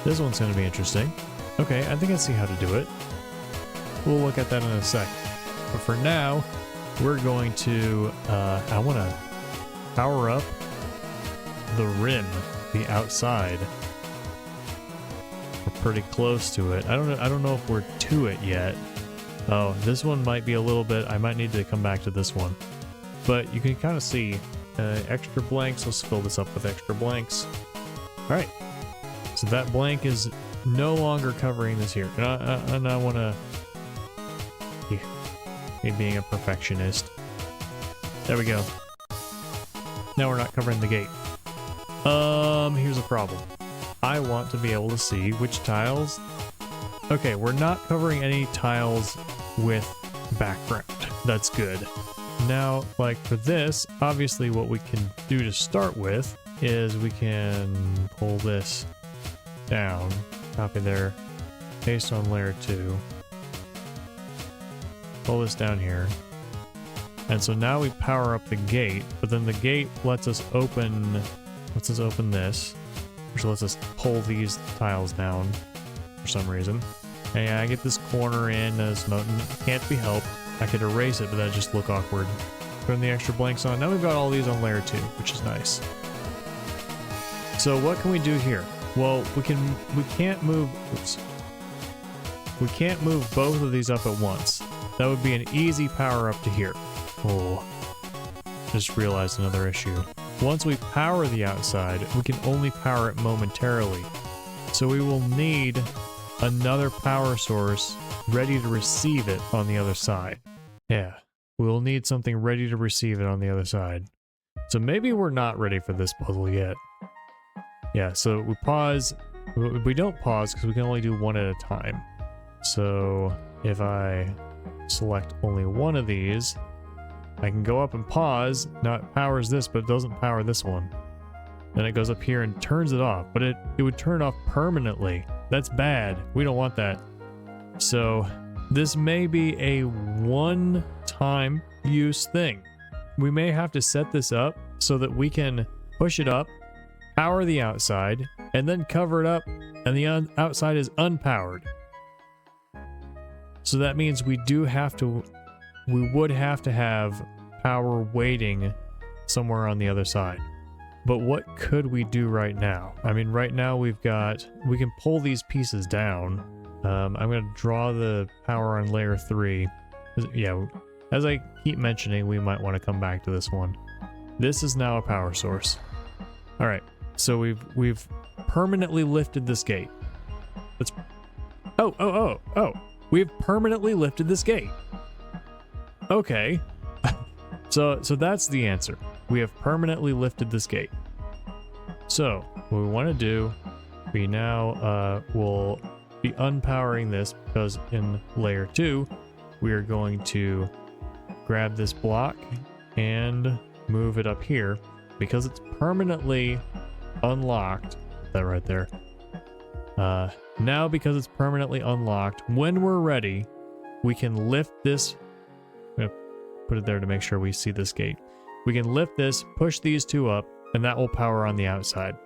This one's going to be interesting. Okay, I think I see how to do it. We'll look at that in a sec. But for now, we're going to, I want to power up the rim, the outside. We're pretty close to it. I don't know if we're to it yet. Oh, this one might be a little bit, I might need to come back to this one. But you can kind of see extra blanks. Let's fill this up with extra blanks. All right. So that blank is no longer covering this here. And I want to... Me being a perfectionist. There we go. Now we're not covering the gate. Here's a problem. I want to be able to see which tiles... Okay, we're not covering any tiles with background. That's good. Now, like for this, obviously what we can do to start with is we can pull this down, copy there, paste on layer 2, pull this down here. And so now we power up the gate, but then the gate lets us open this, which lets us pull these tiles down for some reason. And yeah, I get this corner in as can't be helped. I could erase it, but that'd just look awkward. Turn the extra blanks on. Now we've got all these on layer 2, which is nice. So what can we do here? Well, we can't move both of these up at once. That would be an easy power up to here. Oh, just realized another issue. Once we power the outside, we can only power it momentarily. So we will need another power source ready to receive it on the other side. Yeah, we'll need something ready to receive it on the other side. So maybe we're not ready for this puzzle yet. Yeah, so we pause. We don't pause because we can only do one at a time. So if I select only one of these, I can go up and pause. Now it powers this, but it doesn't power this one. Then it goes up here and turns it off, but it would turn off permanently. That's bad. We don't want that. So this may be a one-time use thing. We may have to set this up so that we can push it up, power the outside, and then cover it up, and the outside is unpowered. So that means we would have to have power waiting somewhere on the other side. But what could we do right now? I mean, right now we can pull these pieces down. I'm going to draw the power on layer 3. Yeah, as I keep mentioning, we might want to come back to this one. This is now a power source. All right, so we've permanently lifted this gate. Let's. Oh! We've permanently lifted this gate. Okay. So that's the answer. We have permanently lifted this gate. So what we want to do, we now will be unpowering this because in layer 2, we are going to grab this block and move it up here because it's permanently unlocked. That right there. Now because it's permanently unlocked, when we're ready, we can lift this. I'm gonna put it there to make sure we see this gate. We can lift this, push these two up, and that will power on the outside.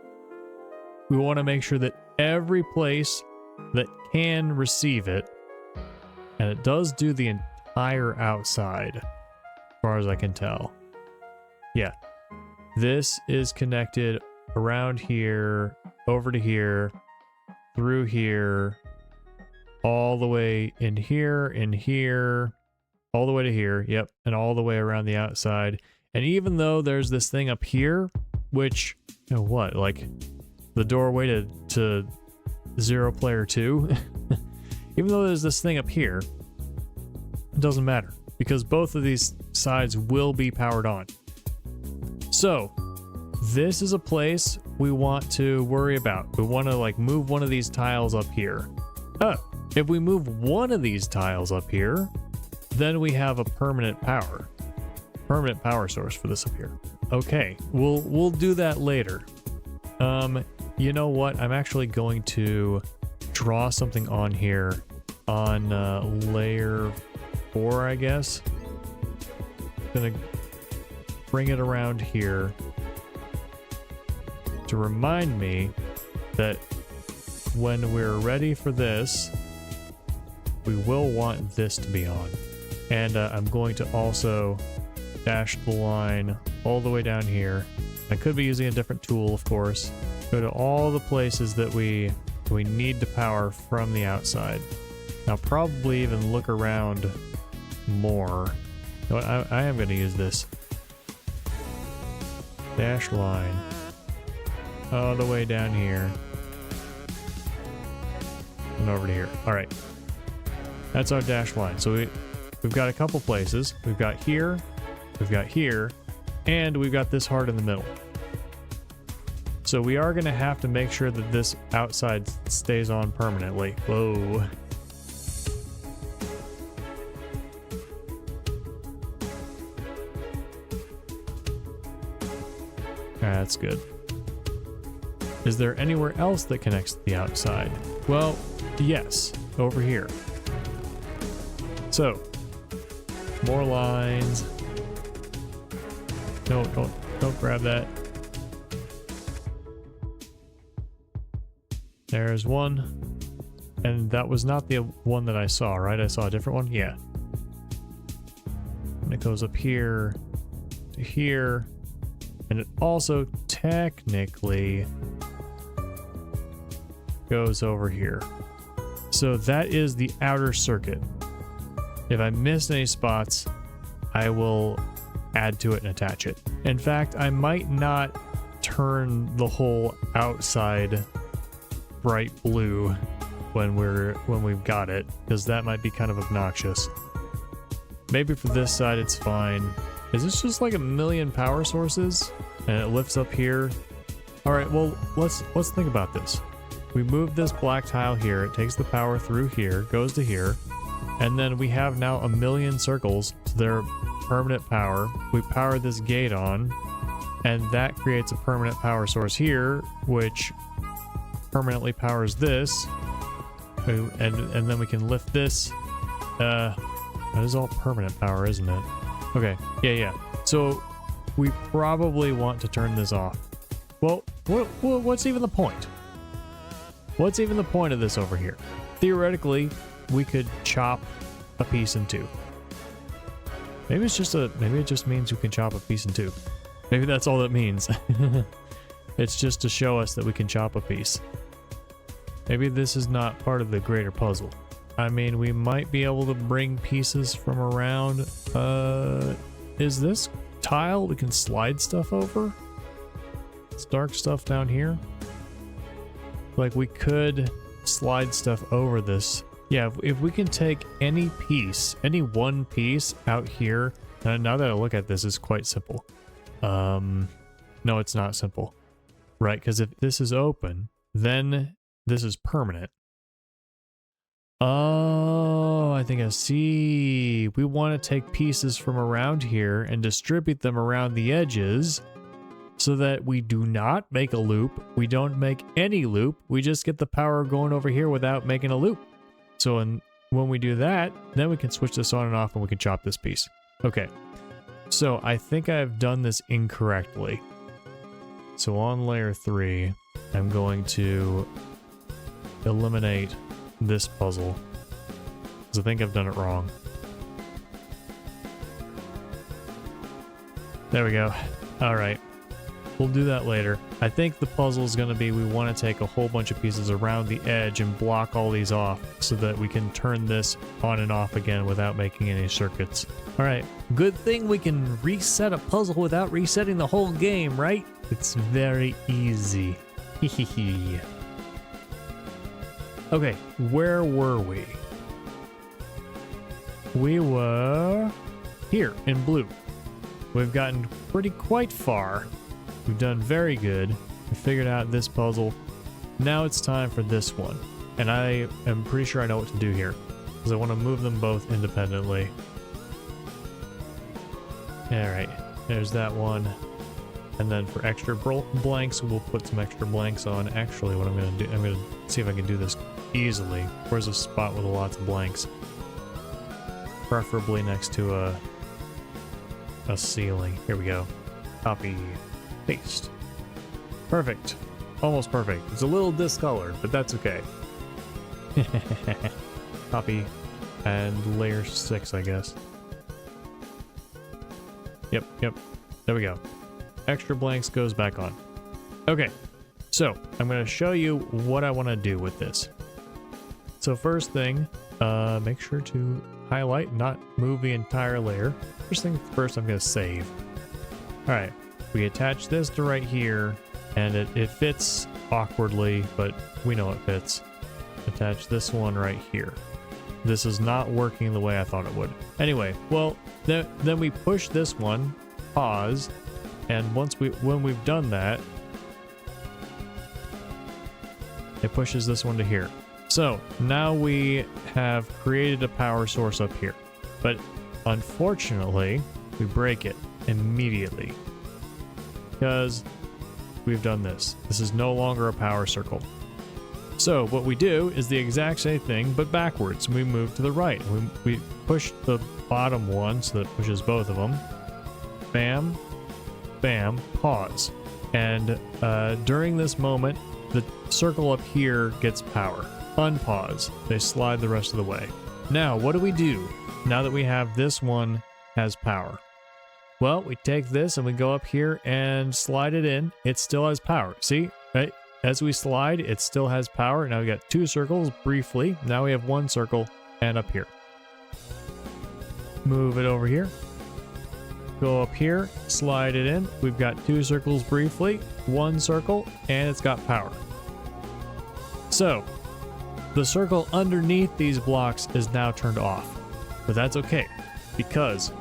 We want to make sure that every place that can receive it, and it does do the entire outside, as far as I can tell. Yeah, this is connected around here, over to here, through here, all the way in here, all the way to here, yep, and all the way around the outside. And even though there's this thing up here, which, you know what, like the doorway to 0Player 2, even though there's this thing up here, it doesn't matter because both of these sides will be powered on. So this is a place we want to worry about. We want to like move one of these tiles up here. If we move one of these tiles up here, then we have a permanent power source for this up here. Okay, we'll do that later. You know what? I'm actually going to draw something on here on layer 4, I guess. Gonna bring it around here to remind me that when we're ready for this, we will want this to be on. And I'm going to also dash the line all the way down here. I could be using a different tool, of course. Go to all the places that we need to power from the outside. I'll probably even look around more. You know what, I am going to use this. Dash line all the way down here and over to here. All right, that's our dash line. So we've got a couple places. We've got here, and we've got this heart in the middle. So we are going to have to make sure that this outside stays on permanently. Whoa. That's good. Is there anywhere else that connects to the outside? Well, yes, over here. So, more lines. No, don't grab that. There's one. And that was not the one that I saw, right? I saw a different one? Yeah. And it goes up here to here. And it also technically goes over here. So that is the outer circuit. If I missed any spots, I will add to it and attach it. In fact, I might not turn the whole outside bright blue when we've got it, because that might be kind of obnoxious. Maybe for this side it's fine. Is this just like a million power sources and it lifts up here? All right, well, let's think about this. We move this black tile here, it takes the power through here, goes to here, and then we have now a million circles, so they're permanent power. We power this gate on, and that creates a permanent power source here, which permanently powers this, and then we can lift this. That is all permanent power, isn't it? Okay, yeah. So we probably want to turn this off. Well, what's even the point? What's even the point of this over here? Theoretically, we could chop a piece in two. Maybe it just means we can chop a piece in two. Maybe that's all that means. It's just to show us that we can chop a piece. Maybe this is not part of the greater puzzle. I mean, we might be able to bring pieces from around. Is this tile we can slide stuff over? It's dark stuff down here. Like, we could slide stuff over this. Yeah, if we can take any piece, any one piece out here. Now that I look at this, it's quite simple. No, it's not simple. Right, because if this is open, then this is permanent. Oh, I think I see. We want to take pieces from around here and distribute them around the edges so that we do not make a loop. We don't make any loop. We just get the power going over here without making a loop. So when we do that, then we can switch this on and off and we can chop this piece. Okay. So I think I've done this incorrectly. So on layer 3, I'm going to eliminate this puzzle, because I think I've done it wrong. There we go. All right. We'll do that later. I think the puzzle is going to be we want to take a whole bunch of pieces around the edge and block all these off so that we can turn this on and off again without making any circuits. All right. Good thing we can reset a puzzle without resetting the whole game, right? It's very easy. Hehehe. Okay, where were we? We were here in blue. We've gotten quite far. We've done very good. We figured out this puzzle. Now it's time for this one. And I am pretty sure I know what to do here, because I want to move them both independently. Alright, there's that one. And then for extra blanks, we'll put some extra blanks on. Actually, what I'm going to do, I'm going to see if I can do this easily. Where's a spot with lots of blanks? Preferably next to a ceiling. Here we go. Copy, paste. Perfect. Almost perfect. It's a little discolored, but that's okay. Copy and layer 6, I guess. Yep. There we go. Extra blanks goes back on. Okay, so I'm going to show you what I want to do with this. So first thing, make sure to highlight, not move the entire layer. First thing first, I'm going to save. All right, we attach this to right here, and it fits awkwardly, but we know it fits. Attach this one right here. This is not working the way I thought it would. Anyway, well, then we push this one, pause, and when we've done that, it pushes this one to here. So now we have created a power source up here, but unfortunately we break it immediately because we've done this. This is no longer a power circle. So what we do is the exact same thing, but backwards. We move to the right. We push the bottom one so that it pushes both of them. Bam, bam, pause. And during this moment, the circle up here gets power. Unpause. They slide the rest of the way. Now, what do we do now that we have this one has power? Well, we take this and we go up here and slide it in. It still has power. See, right? As we slide, it still has power. Now we got 2 circles briefly. Now we have 1 circle and up here. Move it over here. Go up here, slide it in. We've got 2 circles briefly, 1 circle, and it's got power. So The circle underneath these blocks is now turned off, but that's okay because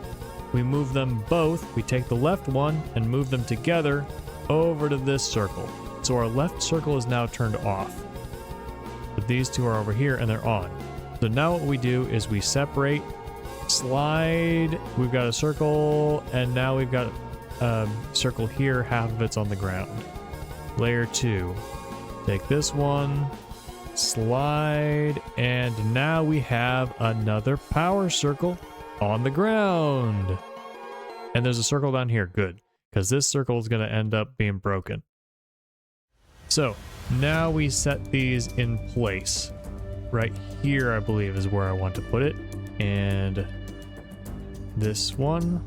we move them both. We take the left one and move them together over to this circle. So our left circle is now turned off, but these two are over here and they're on. So now what we do is we separate, slide, we've got a circle, and now we've got a circle here, half of it's on the ground. Layer 2, take this one, slide, and now we have another power circle on the ground. And there's a circle down here, good, because this circle is going to end up being broken. So now we set these in place. Right here, I believe, is where I want to put it. And this one,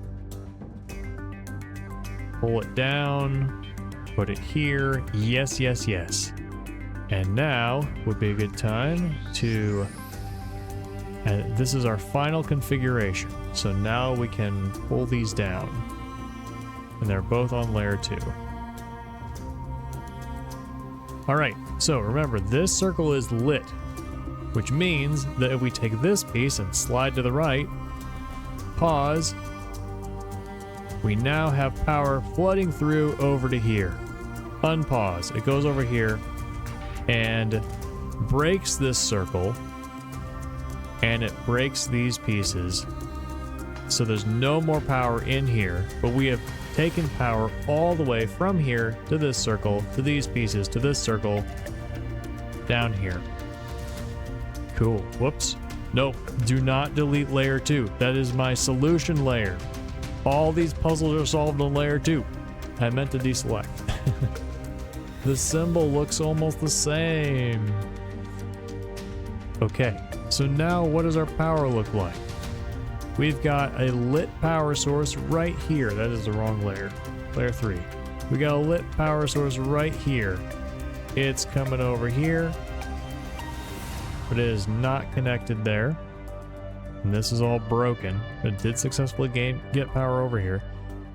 pull it down, put it here. Yes, yes, yes. And now would be a good time to, and this is our final configuration. So now we can pull these down, and they're both on layer 2. All right, so remember, this circle is lit, which means that if we take this piece and slide to the right, pause, we now have power flooding through over to here. Unpause, it goes over here and breaks this circle, and it breaks these pieces. So there's no more power in here, but we have taken power all the way from here to this circle, to these pieces, to this circle, down here. Cool. Whoops. Nope. Do not delete layer 2. That is my solution layer. All these puzzles are solved on layer 2. I meant to deselect. The symbol looks almost the same. Okay. So now what does our power look like? We've got a lit power source right here. That is the wrong layer. Layer 3. We got a lit power source right here. It's coming over here, but it is not connected there. And this is all broken. It did successfully get power over here.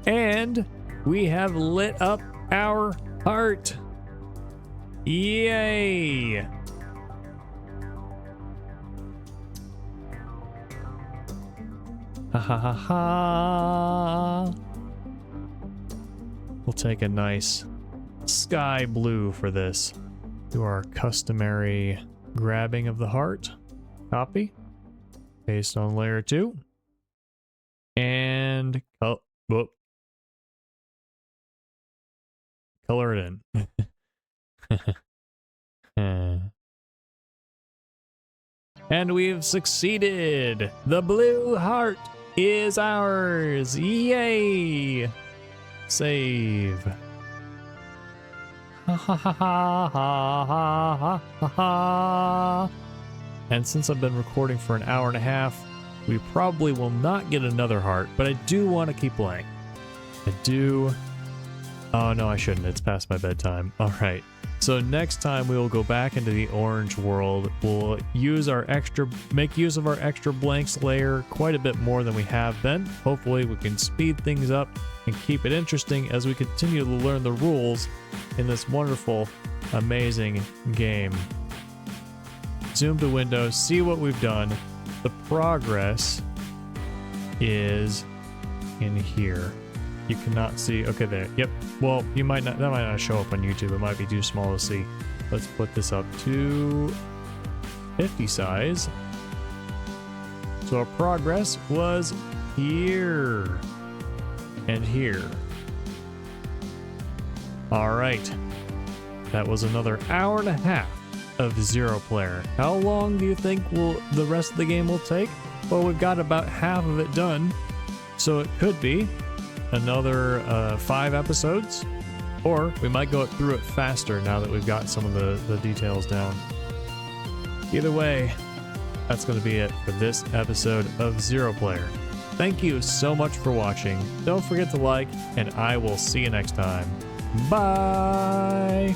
And we have lit up our heart. Yay! Ha ha ha ha. We'll take a nice sky blue for this. Do our customary grabbing of the heart. Copy. Paste on layer 2. And color it in. And we've succeeded! The blue heart is ours! Yay! Save. Ha ha ha ha ha ha ha ha. And since I've been recording for an hour and a half, we probably will not get another heart, but I do want to keep playing. I do. Oh no, I shouldn't. It's past my bedtime. Alright. So next time we will go back into the orange world. We'll make use of our extra blanks layer quite a bit more than we have been. Hopefully we can speed things up and keep it interesting as we continue to learn the rules in this wonderful, amazing game. Zoom to Windows, see what we've done. The progress is in here. You cannot see. Okay, there. Yep. Well, that might not show up on YouTube. It might be too small to see. Let's put this up to 50 size. So our progress was here and here. All right. That was another hour and a half of 0Player. How long do you think the rest of the game will take? Well, we've got about half of it done, so it could be another 5 episodes, or we might go through it faster now that we've got some of the details down. Either way, that's going to be it for this episode of 0Player. Thank you so much for watching. Don't forget to like, and I will see you next time. Bye!